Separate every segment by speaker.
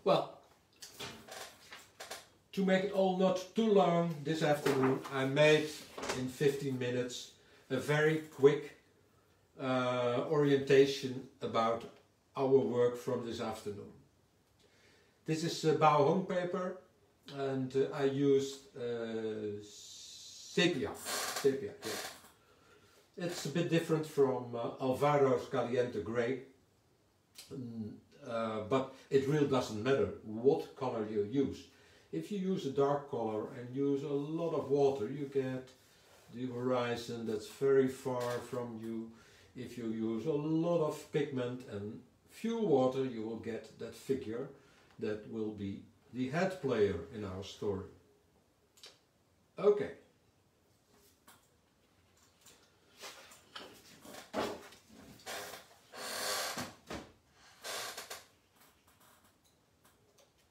Speaker 1: Well, to make it all not too long this afternoon, I made in 15 minutes a very quick orientation about our work from this afternoon. This is Bauhong paper, and I used sepia. Yeah. It's a bit different from Alvaro's Caliente Grey, but it really doesn't matter what color you use. If you use a dark color and use a lot of water, you get the horizon that's very far from you. If you use a lot of pigment and few water, you will get that figure that will be the head player in our story. Okay.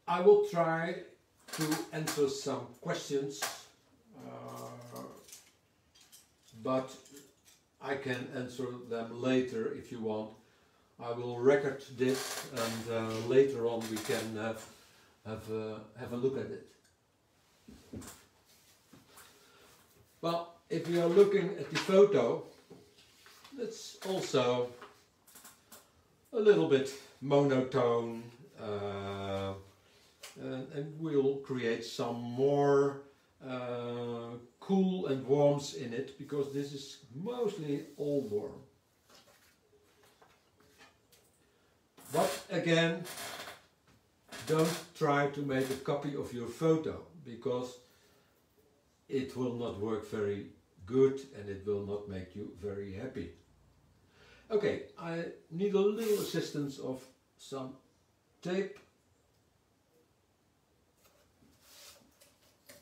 Speaker 1: I will try to answer some questions, but I can answer them later if you want. I will record this, and later on we can have a look at it. Well, if you are looking at the photo, it's also a little bit monotone, and we'll create some more cool and warmth in it, because this is mostly all warm. But again, don't try to make a copy of your photo, because it will not work very good and it will not make you very happy. Okay, I need a little assistance of some tape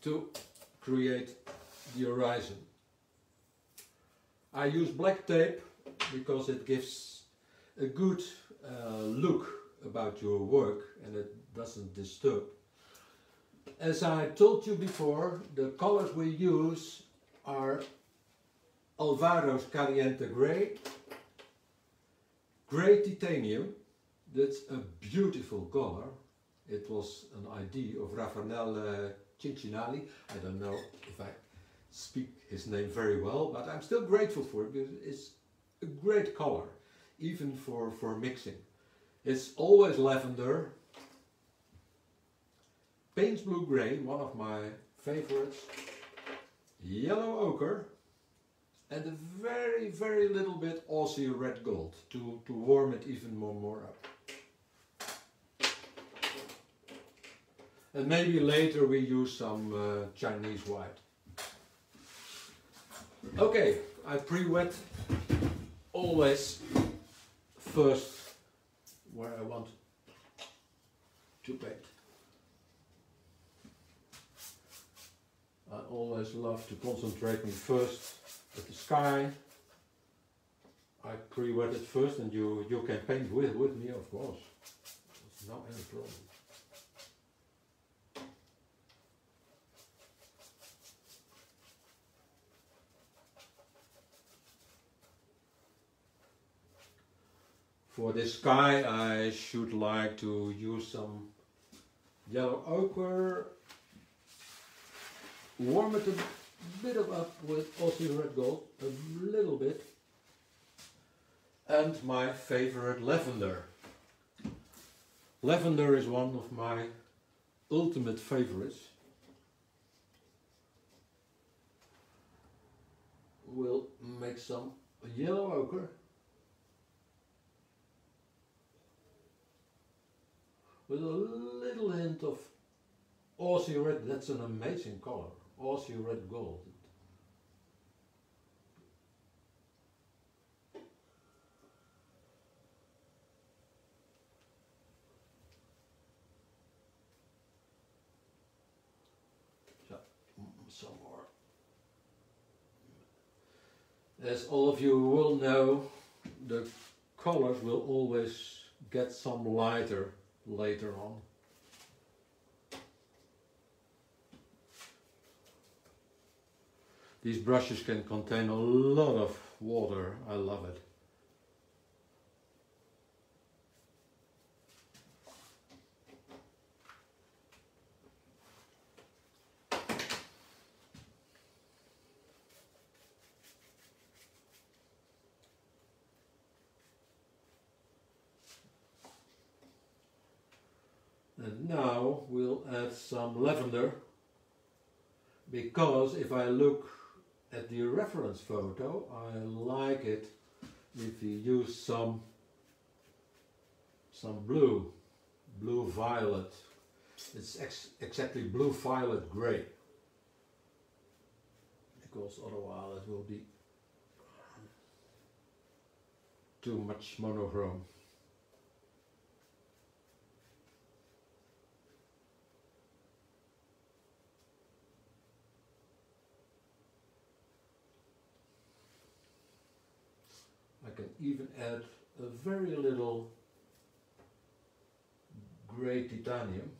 Speaker 1: to create the horizon. I use black tape because it gives a good look about your work and it doesn't disturb. As I told you before, the colors we use are Alvaro's Caliente Grey, Grey Titanium. That's a beautiful color. It was an idea of Raffaele Cincinali. I don't know if I speak his name very well, but I'm still grateful for it because it's a great color, even for mixing. It's always lavender, Payne's Blue Grey, one of my favorites, yellow ochre, and a very, very little bit Aussie red gold to warm it even more up. And maybe later we use some Chinese white. Okay, I pre-wet always first where I want to paint. I always love to concentrate me first at the sky. I pre-wet it first, and you can paint with me, of course. There's no any problem. For this sky I should like to use some yellow ochre, warm it a bit up with Aussie red gold, a little bit, and my favorite lavender. Lavender is one of my ultimate favorites. We'll make some yellow ochre. With a little hint of Aussie red. That's an amazing color, Aussie red gold. So, some more. As all of you will know, the colors will always get some lighter later on. These brushes can contain a lot of water. I love it. And now we'll add some lavender, because if I look at the reference photo, I like it if you use some blue violet. It's exactly blue violet grey, because otherwise it will be too much monochrome. I can even add a very little grey titanium.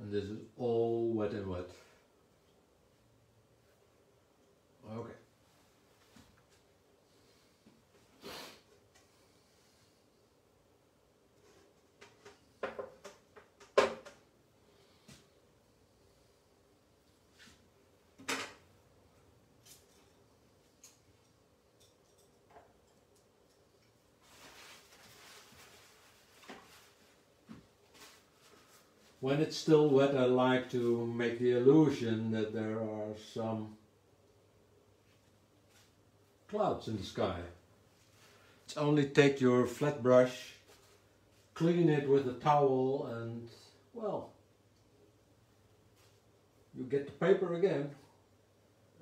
Speaker 1: And this is all wet and wet. Okay. When it's still wet, I like to make the illusion that there are some clouds in the sky. It's only take your flat brush, clean it with a towel, and well, you get the paper again.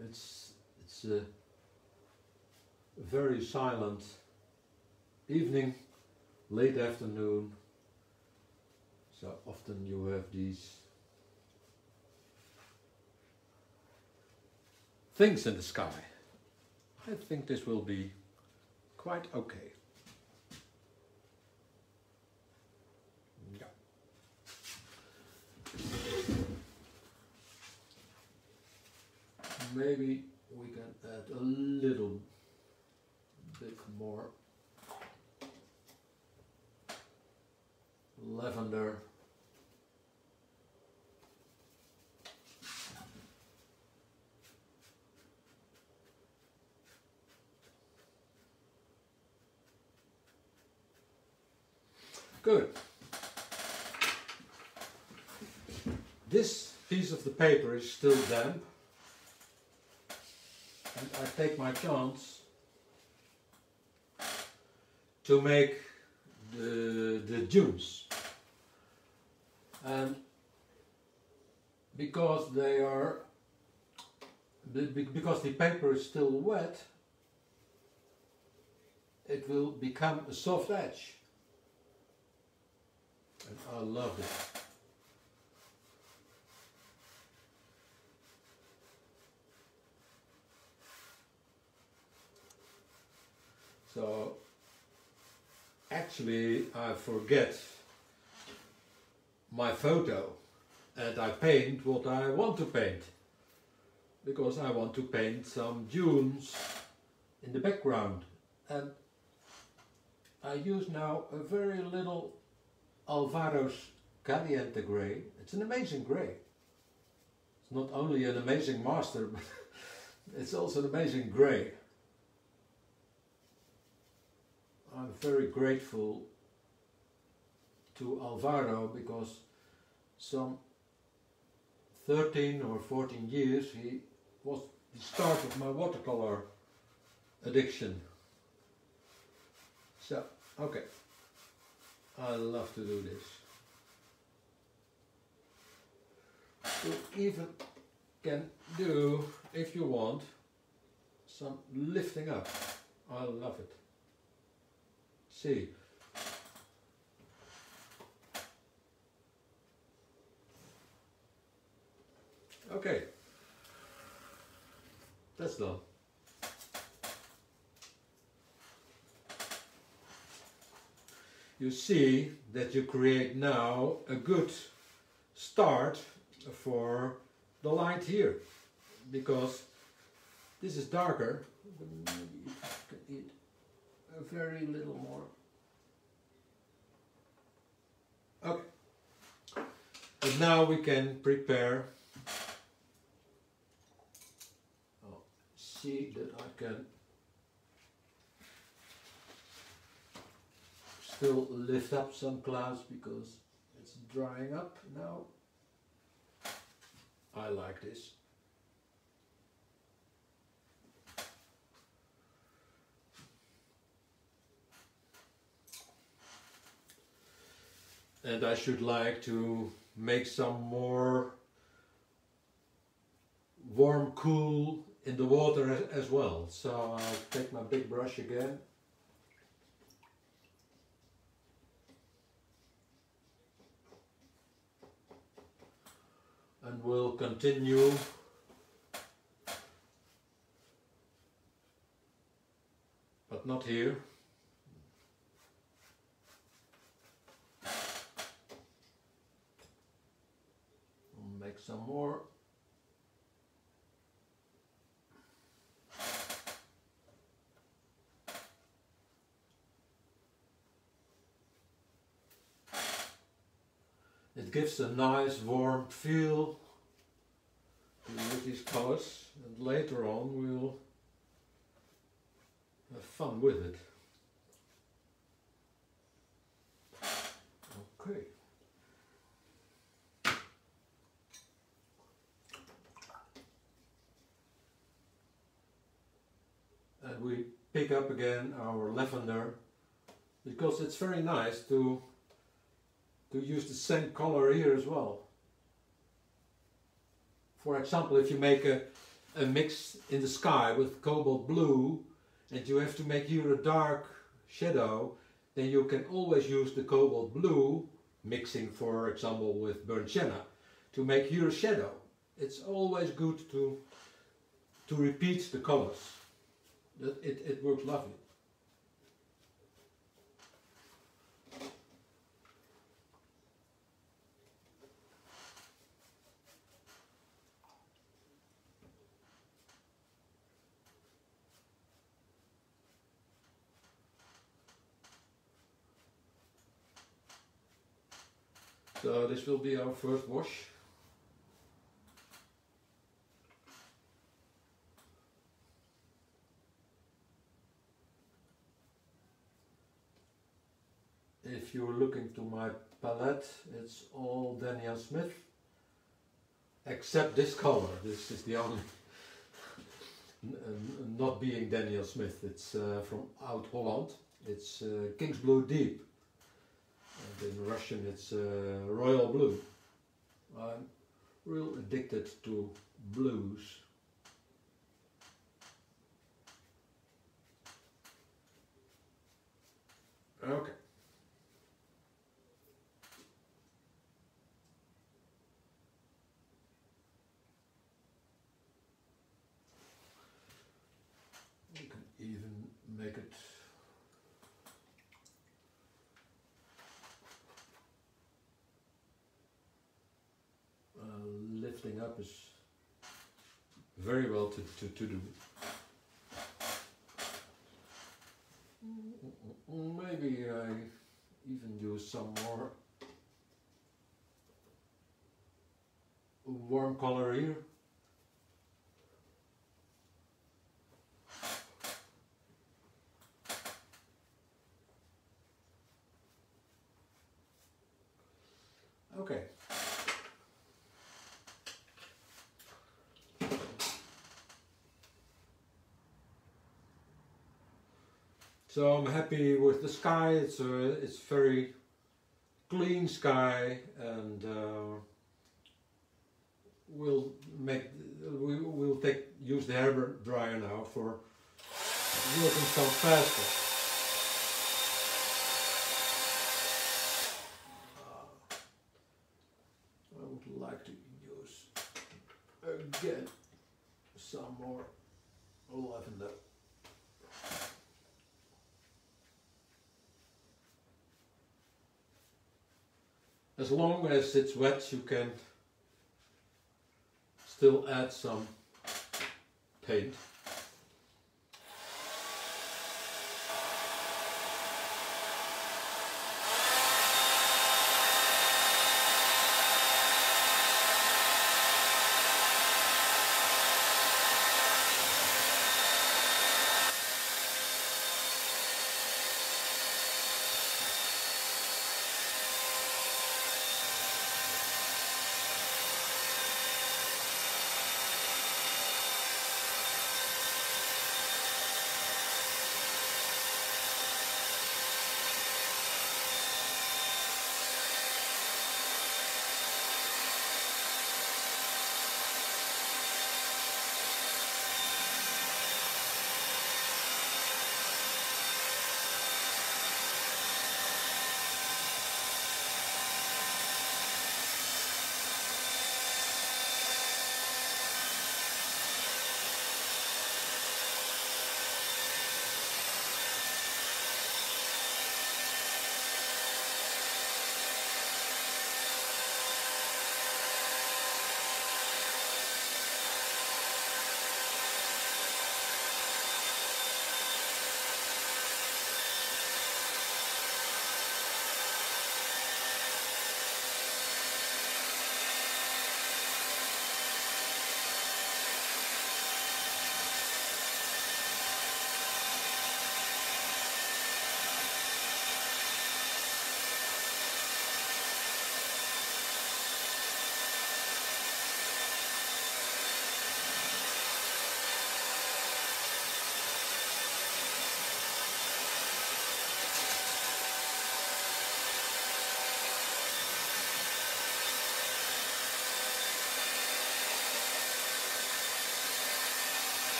Speaker 1: It's a very silent evening, late afternoon. So often you have these things in the sky. I think this will be quite okay. Yeah. Maybe we can add a little bit more lavender. Good. This piece of the paper is still damp, and I take my chance to make the dunes. And because because the paper is still wet, it will become a soft edge. And I love it. So actually I forget my photo and I paint what I want to paint, because I want to paint some dunes in the background, and I use now a very little Alvaro's Caliente grey. It's an amazing grey. It's not only an amazing master, but it's also an amazing grey. I'm very grateful to Alvaro, because some 13 or 14 years he was the start of my watercolor addiction. So, okay. I love to do this. You even can do, if you want, some lifting up. I love it. See. Okay. That's done. You see that you create now a good start for the light here, because this is darker. Maybe you can eat a very little more. Okay. And now we can prepare see that I can still lift up some clouds because it's drying up now. I like this. And I should like to make some more warm cool in the water as well. So I'll take my big brush again. And we'll continue but not here. We'll make some more. It gives a nice warm feel with these colors, and later on we'll have fun with it. Okay. And we pick up again our lavender because it's very nice to use the same color here as well. For example, if you make a mix in the sky with cobalt blue and you have to make here a dark shadow, then you can always use the cobalt blue mixing, for example, with burnt sienna to make here a shadow. It's always good to repeat the colors. It works lovely. So this will be our first wash. If you're looking to my palette, it's all Daniel Smith, except this color. This is the only not being Daniel Smith. It's from Oud Holland. It's King's Blue Deep. And in Russian it's Royal Blue. I'm real addicted to blues. Okay. You can even make it lifting up is very well to do. Maybe I even do some more warm color here. Okay. So I'm happy with the sky. It's very clean sky, and we'll use the hair dryer now for working some faster. I would like to use again some more lavender. As long as it's wet, you can still add some paint.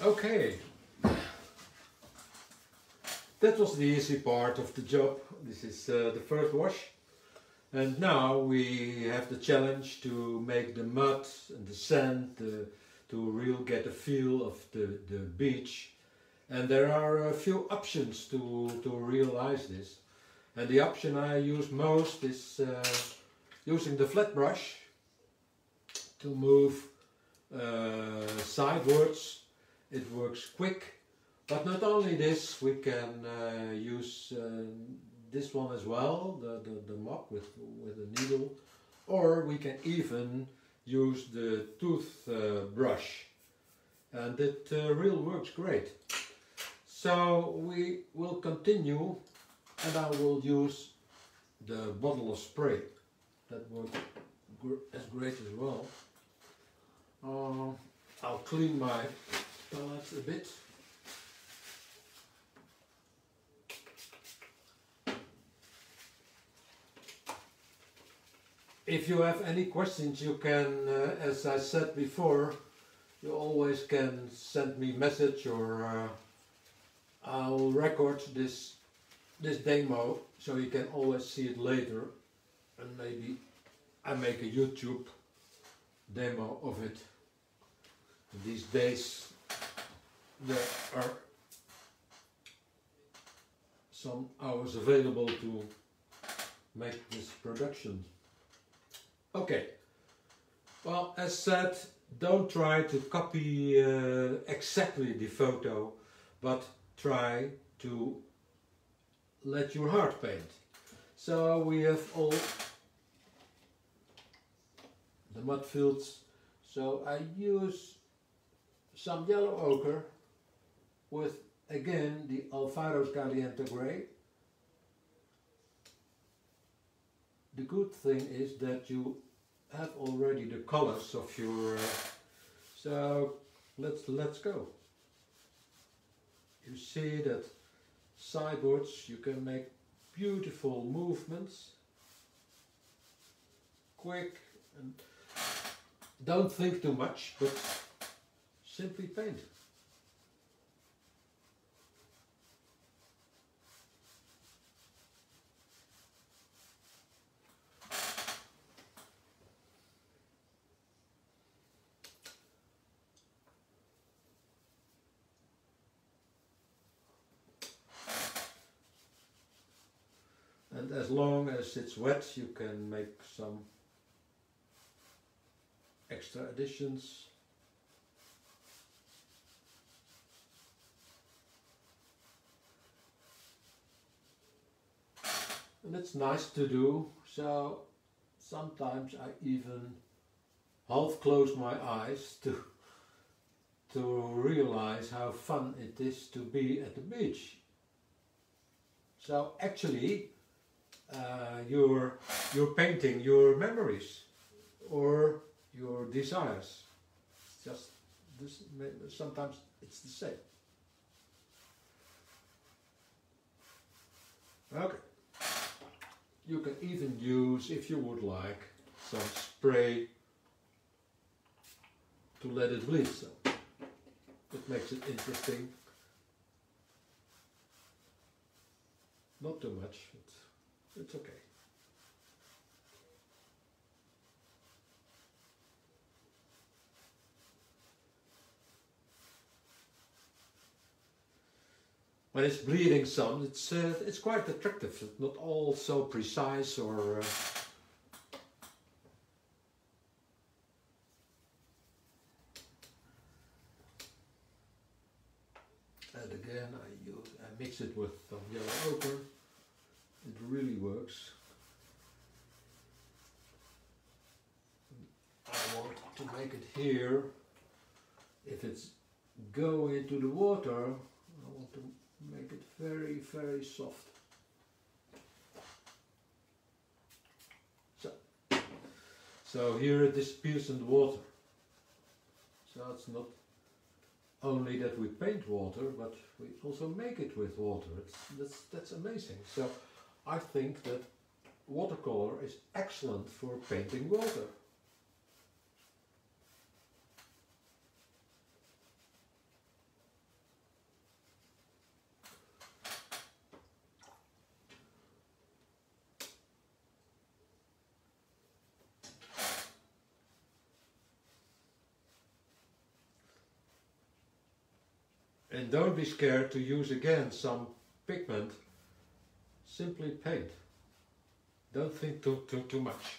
Speaker 1: Okay, that was the easy part of the job. This is the first wash. And now we have the challenge to make the mud and the sand to really get a feel of the beach. And there are a few options to realize this. And the option I use most is using the flat brush to move sidewards. It works quick. But not only this, we can use this one as well, the mop with a needle, or we can even use the tooth brush, and it really works great. So we will continue, and I will use the bottle of spray. That works as great as well. I'll clean my palette a bit. If you have any questions, you can, as I said before, you always can send me a message, or I'll record this demo so you can always see it later, and maybe I make a YouTube demo of it. These days there are some hours available to make this production. Okay, well, as said, don't try to copy exactly the photo, but try to let your heart paint. So we have all the mud fields. So I use some yellow ochre with, again, the Alfaro's Caliente Grey. The good thing is that you have already the colors of your, so let's go. You see that sidewards you can make beautiful movements, quick, and don't think too much, but simply paint. And as long as it's wet, you can make some extra additions. And it's nice to do, so sometimes I even half close my eyes to realize how fun it is to be at the beach. So actually you're painting your memories or your desires. It's just this, sometimes it's the same. Okay. You can even use, if you would like, some spray to let it bleed. So it makes it interesting. Not too much, but it's okay. When it's bleeding some, it's quite attractive. It's not all so precise or and again I mix it with some yellow ochre. It really works. I want to make it here. If it's going into the water, I want to make it very, very soft. So here it disappears in the water. So it's not only that we paint water, but we also make it with water. That's amazing. So I think that watercolor is excellent for painting water. And don't be scared to use again some pigment. Simply paint. Don't think too much.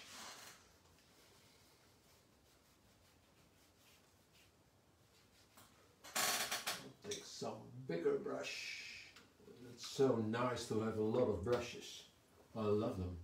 Speaker 1: I'll take some bigger brush. It's so nice to have a lot of brushes. I love them.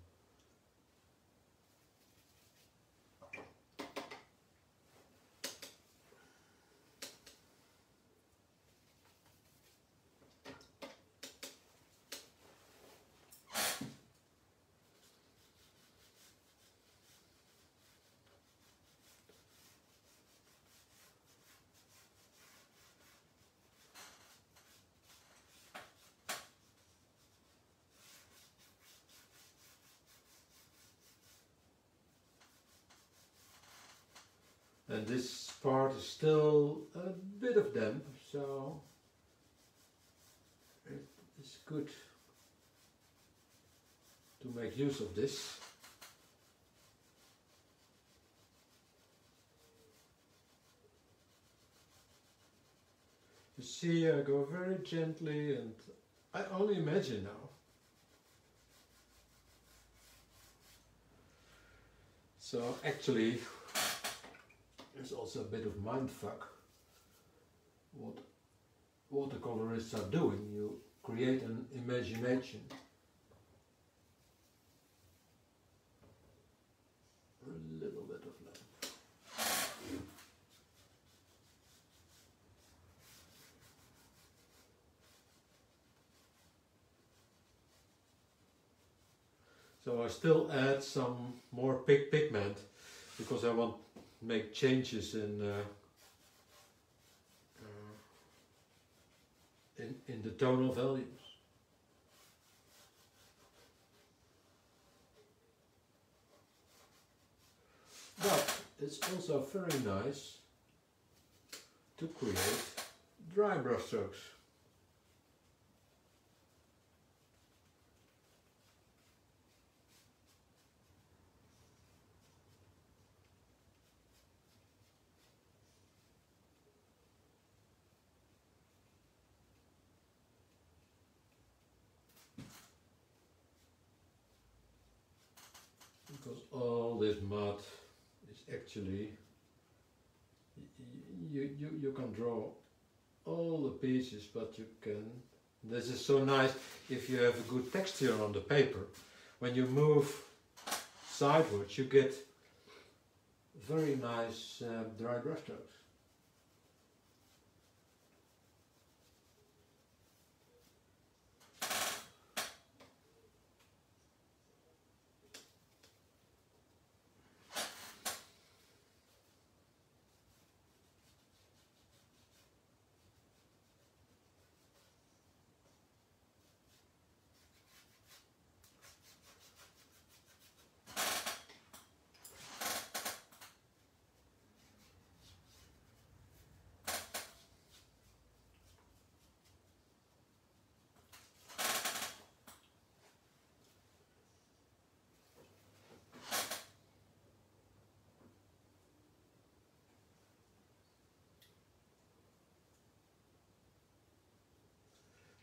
Speaker 1: And this part is still a bit of damp, so it is good to make use of this. You see, I go very gently, and I only imagine now. So actually, it's also a bit of mindfuck what watercolorists are doing. You create an imagination. A little bit of lamp. So I still add some more pigment because I want to make changes in the tonal values. But it's also very nice to create dry brush strokes. Because all this mud is actually, you can draw all the pieces, but you can, this is so nice if you have a good texture on the paper. When you move sideways, you get very nice dry brush strokes.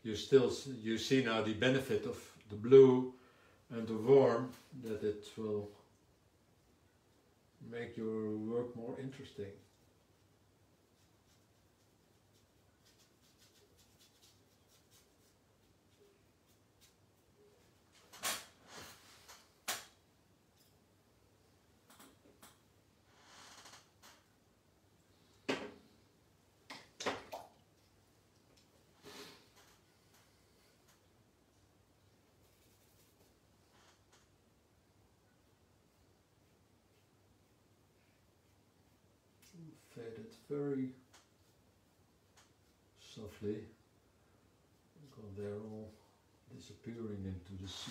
Speaker 1: You see now the benefit of the blue and the warm, that it will make your work more interesting. Fade it very softly, because they're all disappearing into the sea.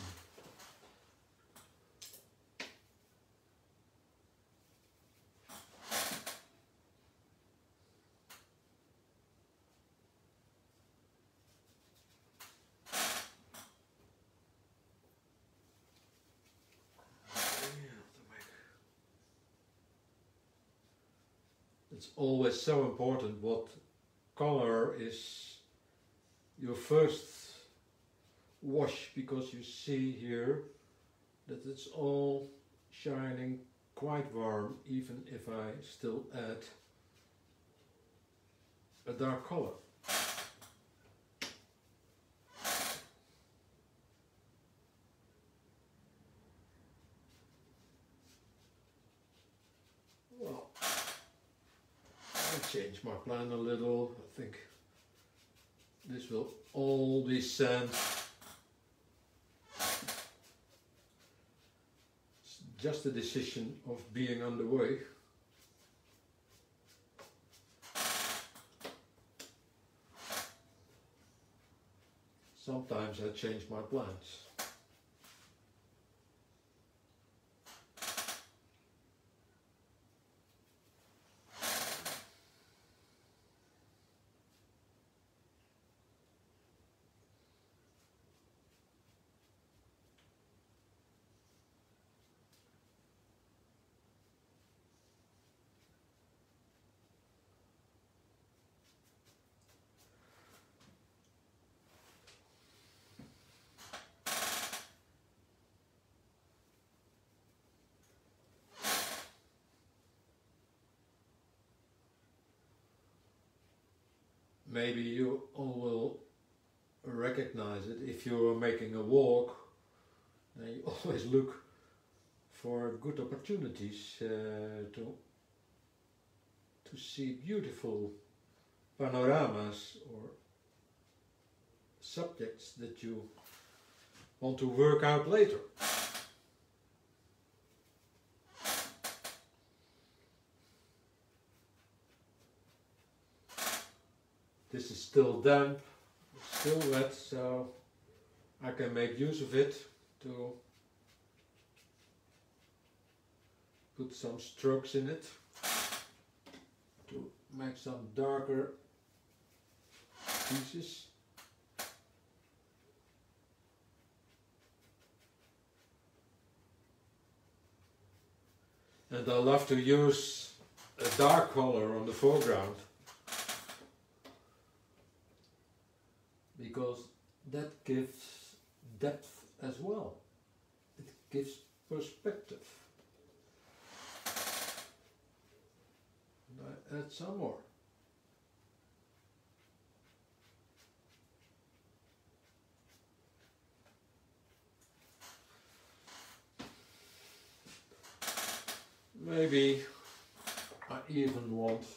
Speaker 1: It's always so important what color is your first wash, because you see here that it's all shining quite warm, even if I still add a dark color. Well, I'll change my plan a little. I think this will all be sand. It's just a decision of being on the way. Sometimes I change my plans. Maybe you all will recognize it if you're making a walk, and you always look for good opportunities to see beautiful panoramas or subjects that you want to work out later. This is still damp, still wet, so I can make use of it to put some strokes in it, to make some darker pieces. And I love to use a dark color on the foreground, because that gives depth as well. It gives perspective. And I add some more. Maybe I even want to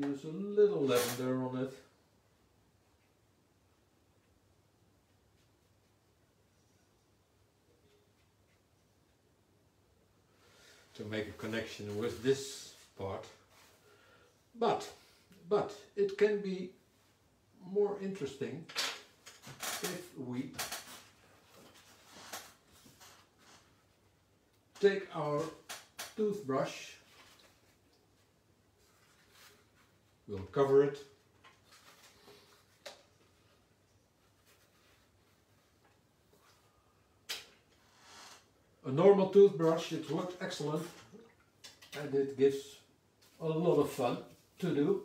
Speaker 1: use a little lavender on it. To make a connection with this part. But it can be more interesting if we take our toothbrush, we'll cover it, a normal toothbrush, it works excellent and it gives a lot of fun to do,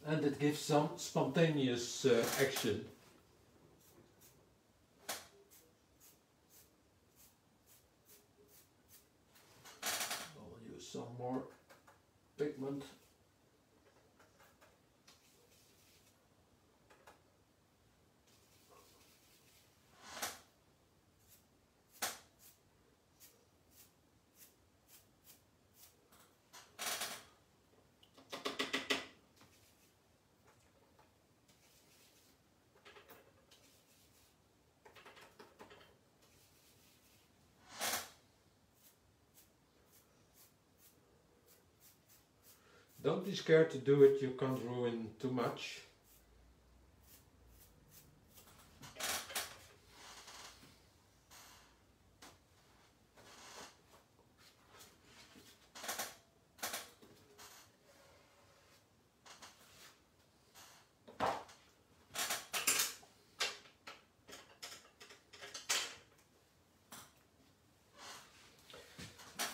Speaker 1: and it gives some spontaneous action. Some more pigment. Don't be scared to do it, you can't ruin too much.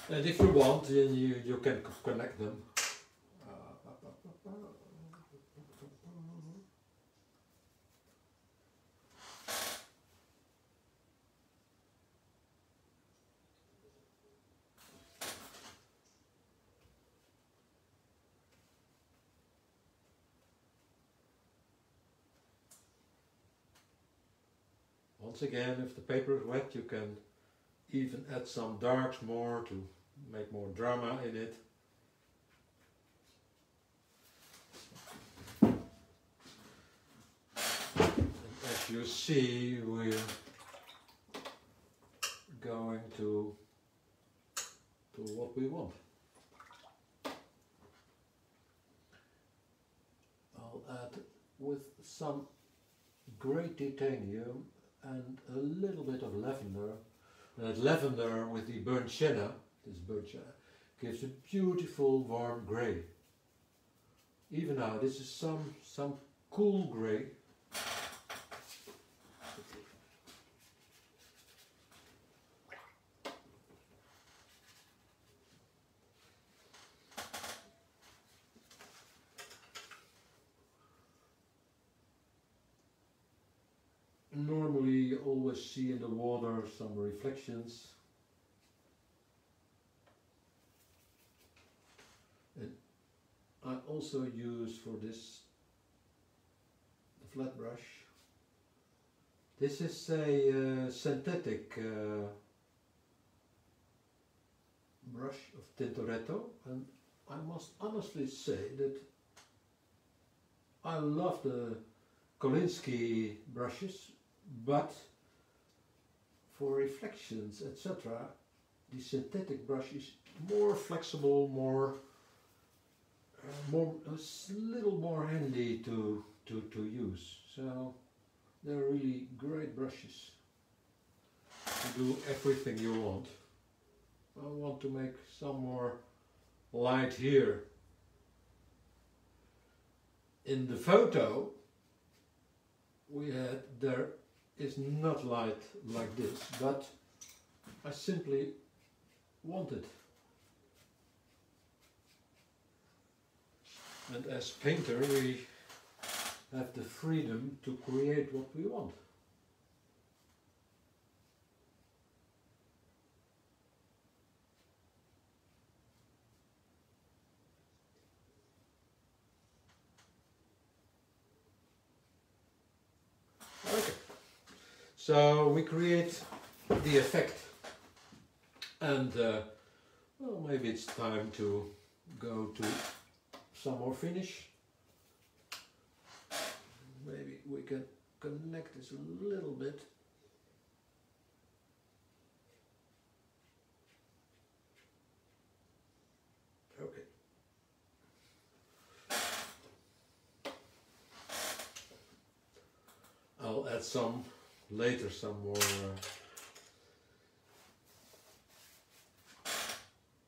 Speaker 1: And if you want, then you can connect them. Once again, if the paper is wet, you can even add some darks more to make more drama in it. And as you see, we're going to what we want. I'll add with some grey titanium and a little bit of lavender. That lavender with the burnt sienna, this burnt sienna, gives a beautiful warm grey. Even now, this is some cool grey. Normally you always see in the water some reflections. And I also use for this the flat brush. This is a synthetic brush of Tintoretto, and I must honestly say that I love the Kolinsky brushes, but for reflections, etc., the synthetic brush is more flexible, a little more handy to use. So they're really great brushes to do everything you want. I want to make some more light here. In the photo there is not light like this, but I simply want it. And as painter we have the freedom to create what we want. Okay, so we create the effect, and well, maybe it's time to go to some more finish. Maybe we can connect this a little bit. Okay. I'll add some later, some more.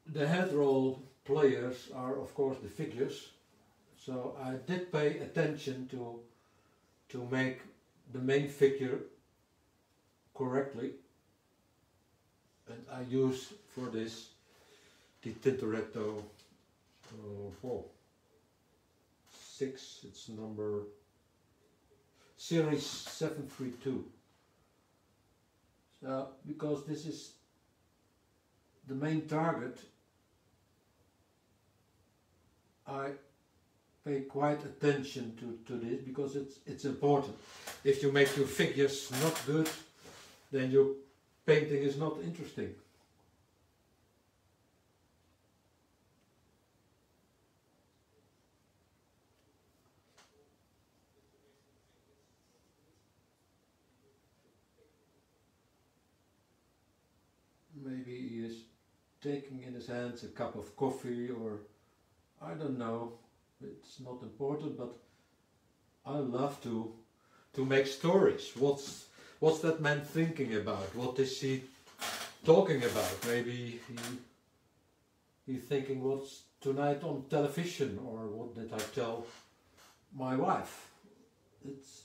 Speaker 1: The head roll players are of course the figures, so I did pay attention to make the main figure correctly, and I use for this the Tintoretto 6, it's number series 732. So because this is the main target, I pay quite attention to this because it's important. If you make your figures not good, then your painting is not interesting. Maybe he is taking in his hands a cup of coffee, or I don't know, it's not important, but I love to make stories. What's that man thinking about? What is he talking about? Maybe he's thinking what's tonight on television, or what did I tell my wife? It's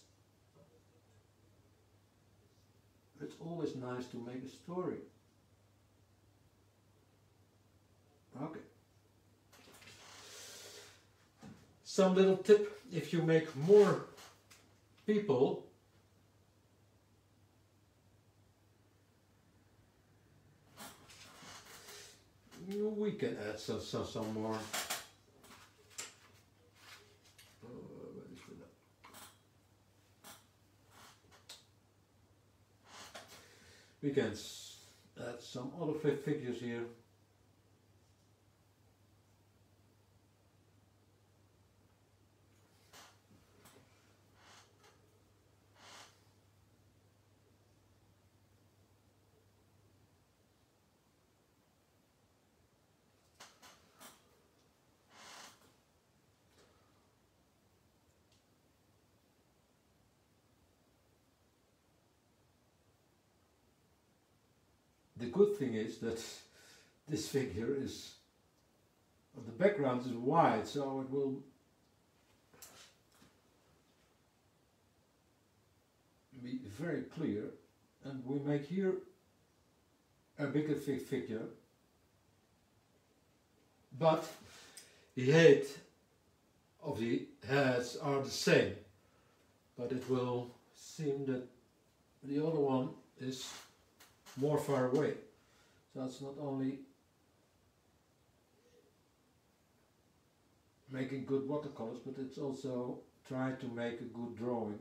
Speaker 1: always nice to make a story. Okay. Some little tip: if you make more people, we can add some more. We can add some other figures here. The good thing is that this figure is, the background is white, so it will be very clear, and we make here a bigger figure, but the height of the heads are the same, but it will seem that the other one is more far away. So it's not only making good watercolors, but it's also trying to make a good drawing.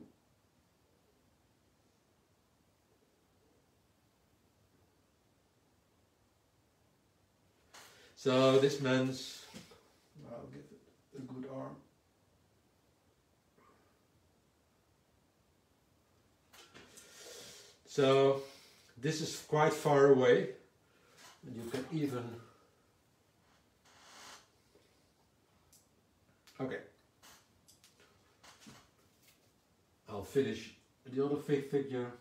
Speaker 1: So this man's, I'll give it a good arm. So this is quite far away, and you can even, okay, I'll finish the other figure.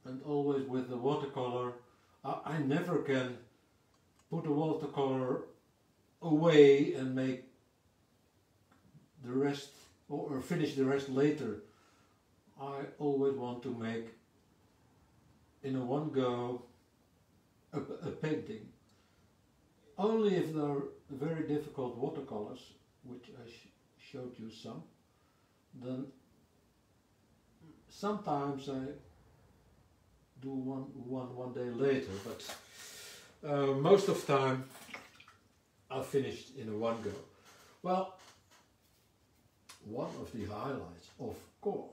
Speaker 1: And always with the watercolor, I never can put the watercolor away and make the rest, or finish the rest later. I always want to make in a one go a painting. Only if they're very difficult watercolors, which I showed you some, then sometimes I do one day later, but most of the time I finished in a one go. Well, one of the highlights, of course,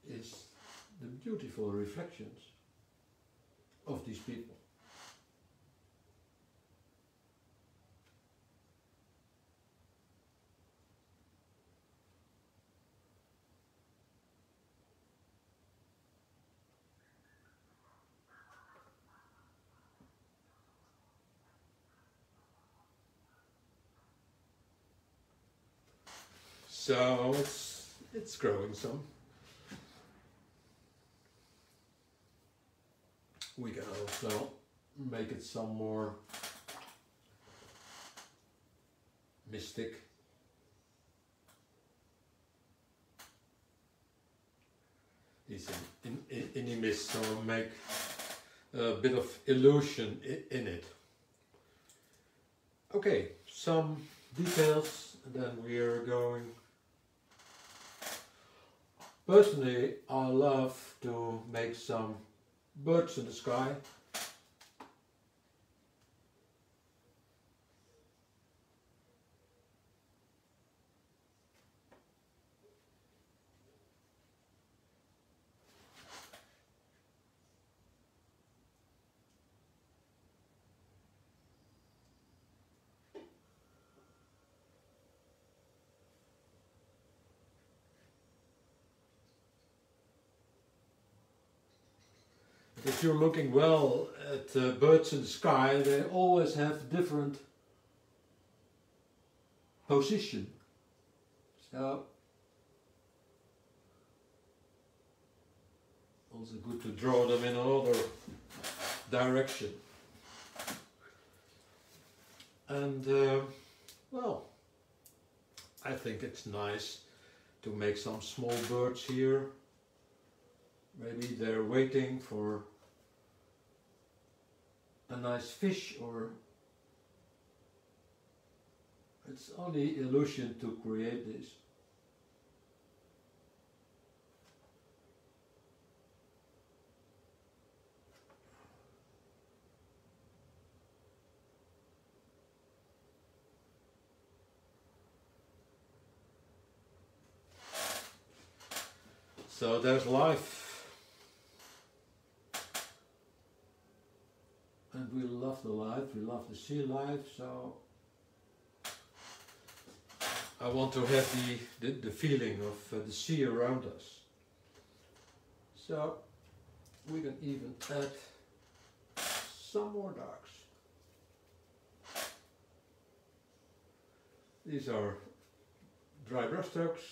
Speaker 1: is the beautiful reflections of these people. So it's growing some. We can also make it some more mystic. It's in the mist, so make a bit of illusion in it. Okay, some details, and then we are going. Personally, I love to make some birds in the sky. If you're looking well at birds in the sky, they always have different position. So also good to draw them in another direction. And well, I think it's nice to make some small birds here. Maybe they're waiting for a nice fish, or it's only illusion to create this. So there's life. And we love the life, we love the sea life, so I want to have the feeling of the sea around us. So we can even add some more darks. These are dry brush strokes.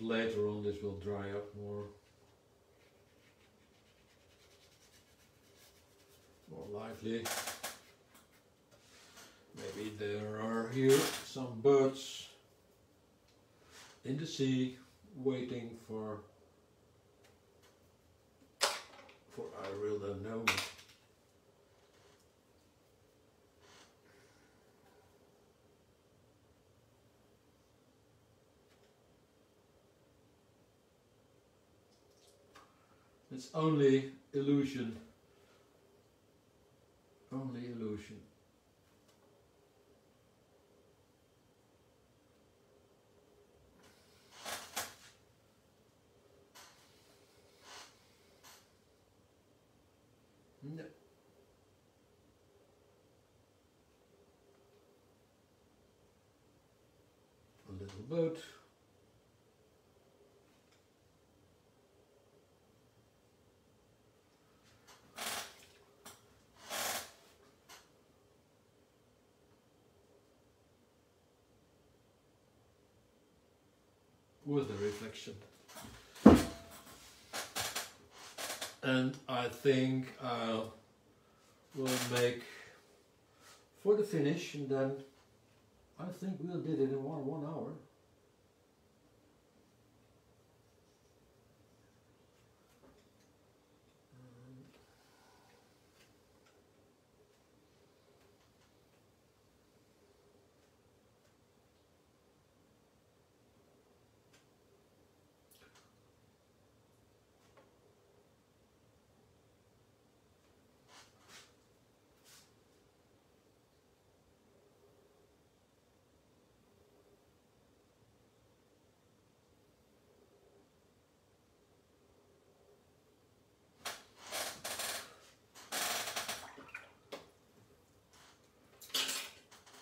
Speaker 1: Later on this will dry up more lively. Maybe there are here some birds in the sea waiting for I really don't know. It's only illusion. Only illusion. No. A little boat. With a reflection. And I think I will make for the finish, and then I think we'll did it in 1 hour.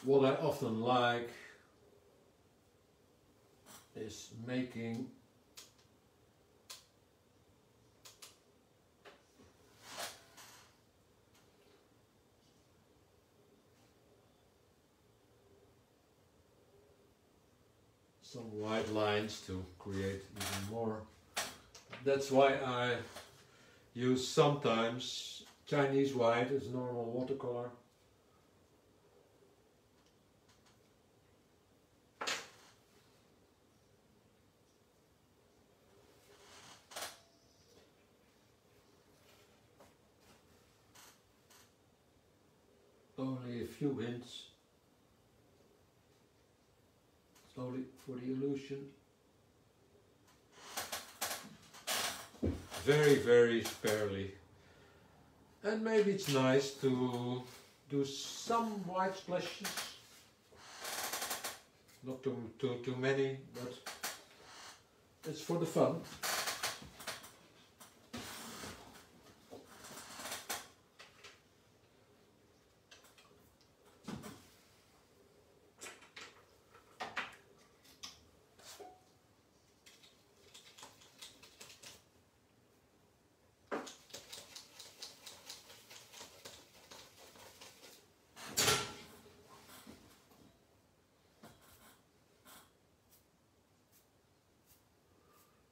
Speaker 1: What I often like is making some white lines to create even more. That's why I use sometimes Chinese white as normal watercolor. Only a few hints. It's only for the illusion. Very, very sparely. And maybe it's nice to do some white splashes. Not too many, but it's for the fun.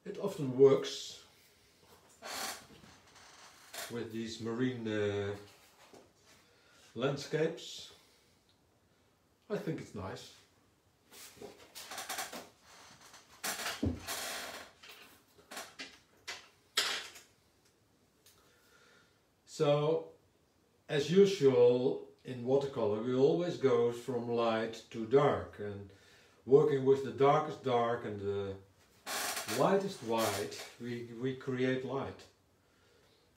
Speaker 1: It often works with these marine landscapes. I think it's nice. So, as usual in watercolor, we always go from light to dark, and working with the darkest dark and the lightest white, we create light.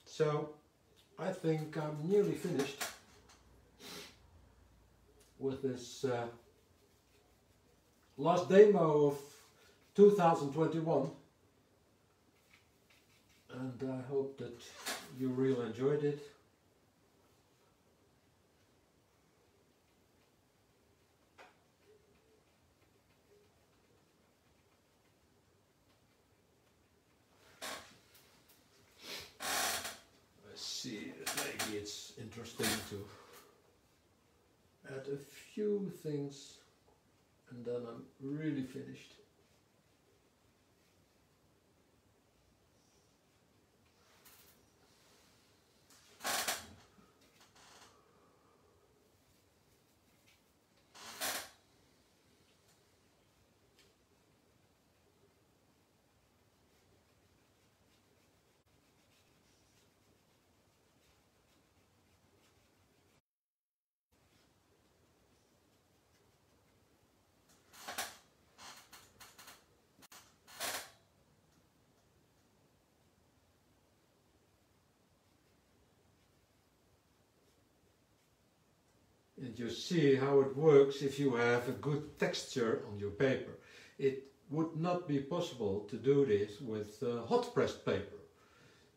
Speaker 1: So, I think I'm nearly finished with this last demo of 2021, and I hope that you really enjoyed it. Let's see, maybe it's interesting to add a few things and then I'm really finished. And you see how it works if you have a good texture on your paper. It would not be possible to do this with hot pressed paper.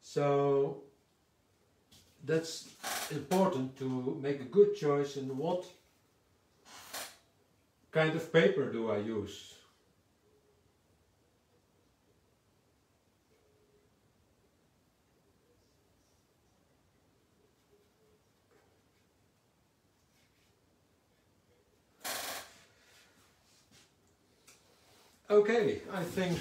Speaker 1: So that's important to make a good choice in what kind of paper do I use. Okay, I think